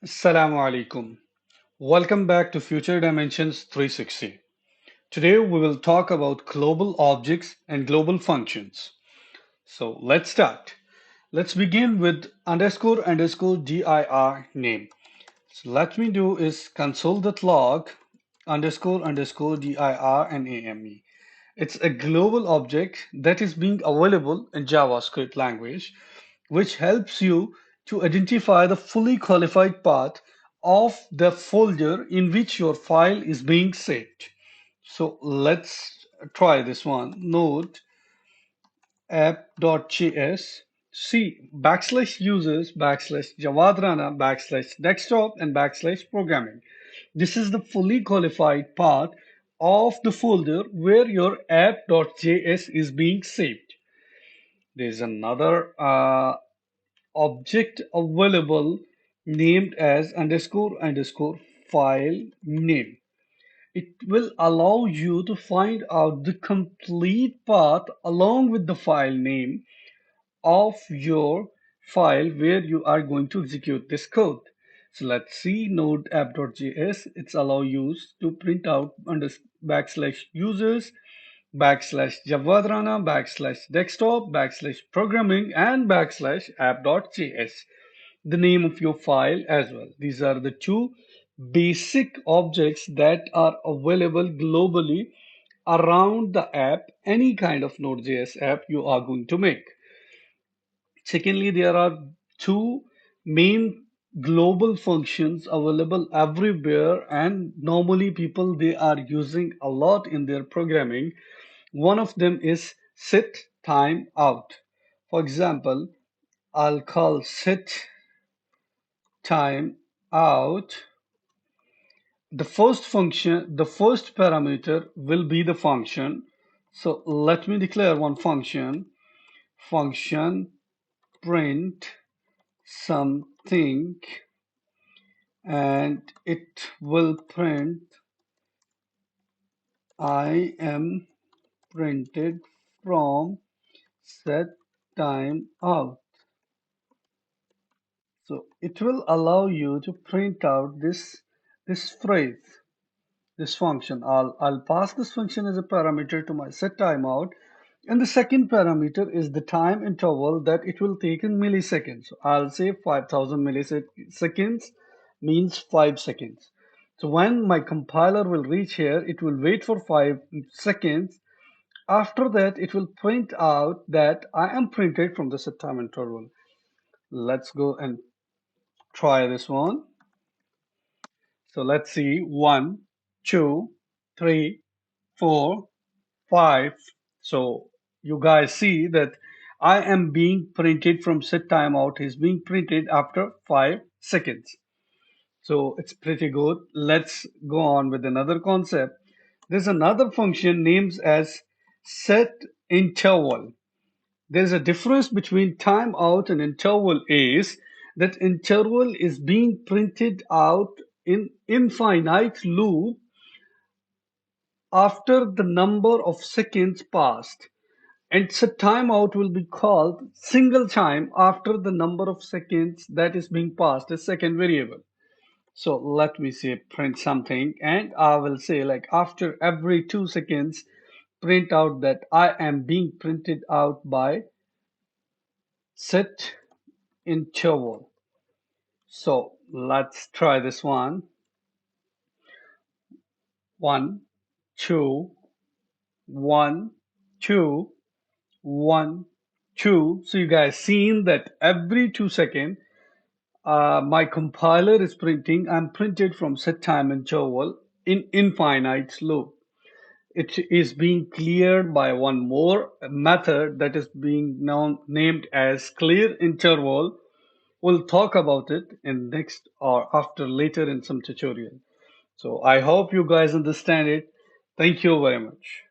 Assalamu alaikum. Welcome back to Future Dimensions 360. Today we will talk about global objects and global functions. So let's start. Let's begin with underscore dir name. So let me do is console.log underscore dir and ame. It's a global object that is being available in JavaScript language, which helps you to identify the fully qualified path of the folder in which your file is being saved. So let's try this one. Node app.js. See backslash users, backslash javadrana, backslash desktop, and backslash programming. This is the fully qualified path of the folder where your app.js is being saved. There's another object available named as underscore file name. It will allow you to find out the complete path along with the file name of your file where you are going to execute this code. So let's see node app.js. It's allow you to print out under backslash users, backslash javadrana, backslash desktop, backslash programming, and backslash app.js, the name of your file as well. These are the two basic objects that are available globally around the app, any kind of Node.js app you are going to make. Secondly, there are two main global functions available everywhere, and normally people they are using a lot in their programming. One of them is set time out. For example, I'll call set time out. The first function, the first parameter will be the function. So let me declare one function. Function print something, and it will print I am printed from set time out. So it will allow you to print out this phrase, this function. I'll pass this function as a parameter to my set timeout. And the second parameter is the time interval that it will take in milliseconds. So I'll say 5000 milliseconds means 5 seconds. So when my compiler will reach here, it will wait for 5 seconds. After that, it will print out that I am printed from the set time interval. Let's go and try this one. So let's see, 1, 2, 3, 4, 5. So you guys see that I am being printed from set timeout is being printed after 5 seconds. So it's pretty good. Let's go on with another concept. There's another function named as set interval. There's a difference between timeout and interval is that interval is being printed out in infinite loop after the number of seconds passed, and set timeout will be called single time after the number of seconds that is being passed as second variable. So let me say print something, and I will say like after every 2 seconds print out that I am being printed out by set interval. So let's try this one. 1, 2, 1, 2, 1, 2. So you guys seen that every 2 seconds my compiler is printing. I'm printed from set time interval in infinite loop. It is being cleared by one more method that is being now named as clear interval. We'll talk about it in next or after later in some tutorial. So I hope you guys understand it. Thank you very much.